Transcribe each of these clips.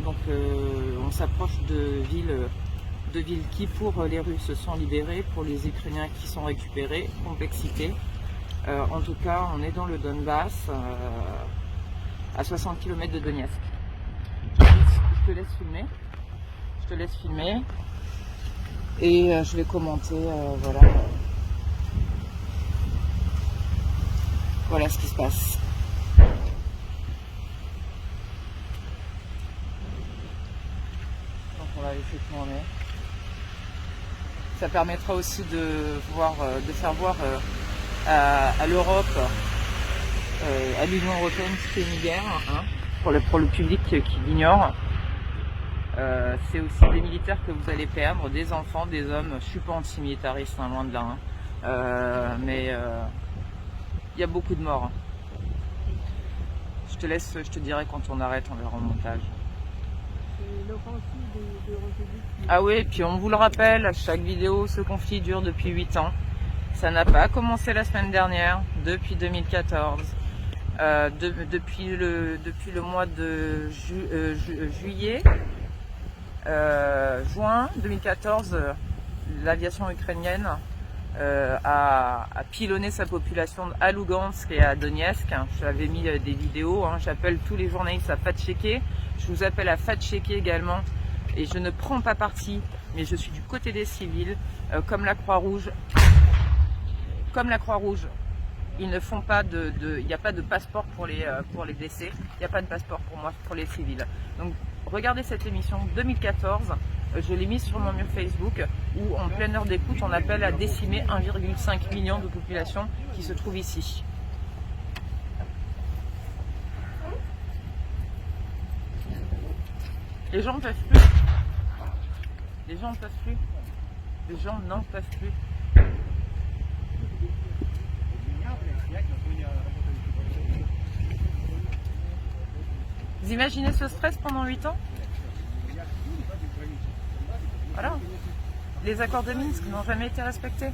Donc on s'approche de villes qui pour les Russes se sont libérées, pour les Ukrainiens qui sont récupérés, complexité. En tout cas, on est dans le Donbass, à 60 km de Donetsk. Je te laisse filmer. Je te laisse filmer. Et je vais commenter, voilà. Voilà ce qui se passe. Donc on va laisser tourner. Ça permettra aussi de faire voir à l'Europe, à l'Union européenne ce qu'est une guerre, hein, pour le public qui l'ignore. C'est aussi des militaires que vous allez perdre, des enfants, des hommes. Je suis pas anti-militariste, hein, loin de là. Hein. Mais il y a beaucoup de morts. Hein. Je te dirai quand on arrête, on verra en montage. Ah oui, et puis on vous le rappelle, à chaque vidéo, ce conflit dure depuis 8 ans. Ça n'a pas commencé la semaine dernière, depuis 2014. Depuis le mois de juillet, juin 2014, l'aviation ukrainienne a pilonné sa population à Lugansk et à Donetsk. J'avais mis des vidéos, hein. J'appelle tous les journalistes à fact-checker. Je vous appelle à fact-checker également. Et je ne prends pas parti, mais je suis du côté des civils, comme la Croix-Rouge. Ils ne font pas il n'y a pas de passeport pour les blessés, il n'y a pas de passeport pour moi, pour les civils. Donc regardez cette émission 2014, je l'ai mise sur mon mur Facebook, où en pleine heure d'écoute, on appelle à décimer 1,5 million de population qui se trouve ici. Les gens ne peuvent plus. Les gens ne peuvent plus. Les gens n'en peuvent plus. Vous imaginez ce stress pendant 8 ans? Voilà. Les accords de Minsk n'ont jamais été respectés.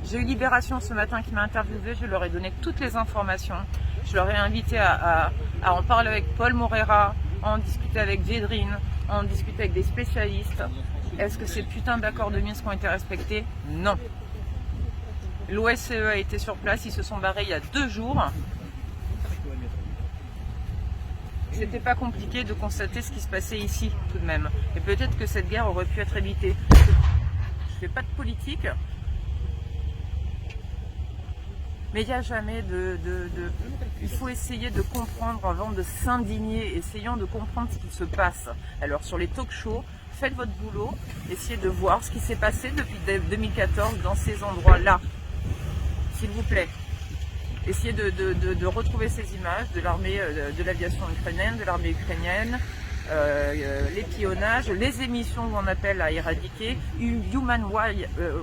J'ai eu Libération ce matin qui m'a interviewé, je leur ai donné toutes les informations. Je leur ai invité à en parler avec Paul Morera, à en discuter avec Védrine, à en discuter avec des spécialistes. Est-ce que ces putains d'accords de Minsk ont été respectés? Non. L'OSCE a été sur place, ils se sont barrés il y a 2 jours. C'était pas compliqué de constater ce qui se passait ici tout de même. Et peut-être que cette guerre aurait pu être évitée. Je fais pas de politique. Mais il n'y a jamais Il faut essayer de comprendre avant de s'indigner. Essayons de comprendre ce qui se passe. Alors sur les talk-shows, faites votre boulot. Essayez de voir ce qui s'est passé depuis 2014 dans ces endroits-là. S'il vous plaît. Essayez de retrouver ces images de l'armée, de l'aviation ukrainienne, de l'armée ukrainienne, les pionnages, les émissions où on appelle à éradiquer. Human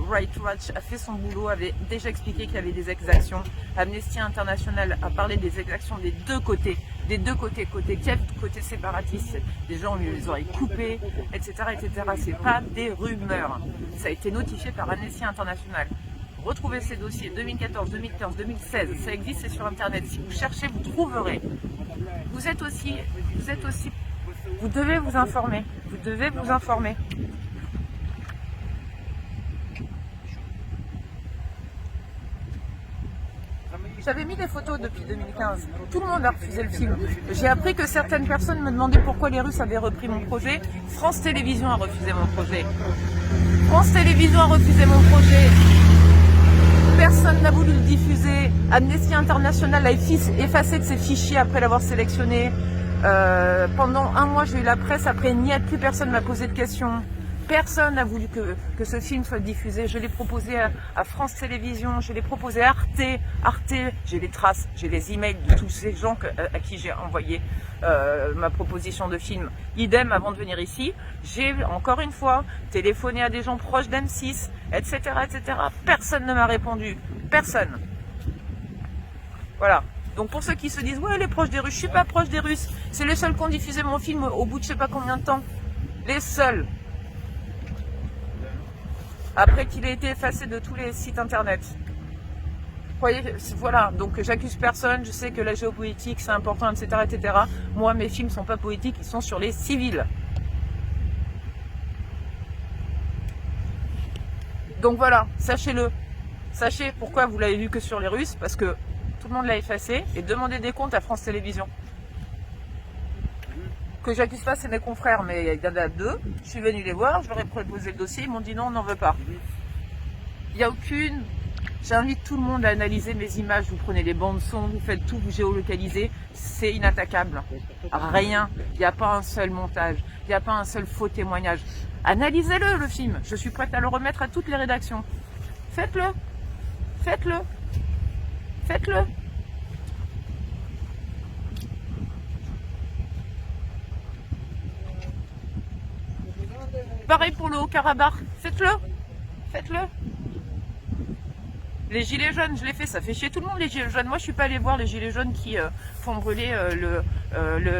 Rights Watch a fait son boulot, avait déjà expliqué qu'il y avait des exactions. Amnesty International a parlé des exactions des deux côtés, côté Kiev, côté séparatiste. Des gens ont eu les oreilles coupées, etc., etc. C'est pas des rumeurs. Ça a été notifié par Amnesty International. Retrouvez ces dossiers 2014, 2015, 2016, ça existe, c'est sur internet. Si vous cherchez, vous trouverez. Vous devez vous informer. Vous devez vous informer. J'avais mis des photos depuis 2015. Tout le monde a refusé le film. J'ai appris que certaines personnes me demandaient pourquoi les Russes avaient repris mon projet. France Télévisions a refusé mon projet. France Télévisions a refusé mon projet. Personne n'a voulu le diffuser. Amnesty International a effacé de ses fichiers après l'avoir sélectionné. Pendant 1 mois, j'ai eu la presse. Après, plus personne m'a posé de questions. Personne n'a voulu que ce film soit diffusé. Je l'ai proposé à France Télévisions, je l'ai proposé à Arte, j'ai les traces, j'ai les emails de tous ces gens à qui j'ai envoyé ma proposition de film. Idem, avant de venir ici, j'ai encore une fois téléphoné à des gens proches d'M6, etc., etc. Personne ne m'a répondu. Personne. Voilà. Donc pour ceux qui se disent « Ouais, elle est proche des Russes », je suis pas proche des Russes. C'est les seuls qui ont diffusé mon film au bout de je sais pas combien de temps. Les seuls. Après qu'il ait été effacé de tous les sites internet. Voyez, voilà, donc j'accuse personne, je sais que la géopolitique c'est important, etc., etc. Moi, mes films sont pas politiques, ils sont sur les civils. Donc voilà, sachez-le. Sachez pourquoi vous l'avez vu que sur les Russes, parce que tout le monde l'a effacé, et demandez des comptes à France Télévisions. Que j'accuse pas, c'est mes confrères, mais il y en a deux. Je suis venue les voir, je leur ai proposé le dossier, ils m'ont dit non, on n'en veut pas. Il n'y a aucune... J'invite tout le monde à analyser mes images, vous prenez les bandes son, vous faites tout, vous géolocalisez, c'est inattaquable. Rien, il n'y a pas un seul montage, il n'y a pas un seul faux témoignage. Analysez-le, le film, je suis prête à le remettre à toutes les rédactions. Faites-le, faites-le, faites-le. Pareil pour le Haut-Karabakh, faites-le, faites-le. Les gilets jaunes, je l'ai fait, ça fait chier tout le monde les gilets jaunes. Moi, je suis pas allée voir les gilets jaunes qui font brûler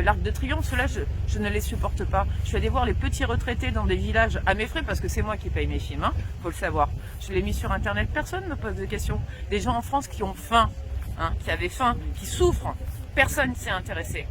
l'Arc de Triomphe. Ceux-là, je ne les supporte pas. Je suis allée voir les petits retraités dans des villages à mes frais, parce que c'est moi qui paye mes films, hein, faut le savoir. Je l'ai mis sur Internet, personne ne me pose de questions. Des gens en France qui ont faim, hein, qui avaient faim, qui souffrent, personne ne s'est intéressé.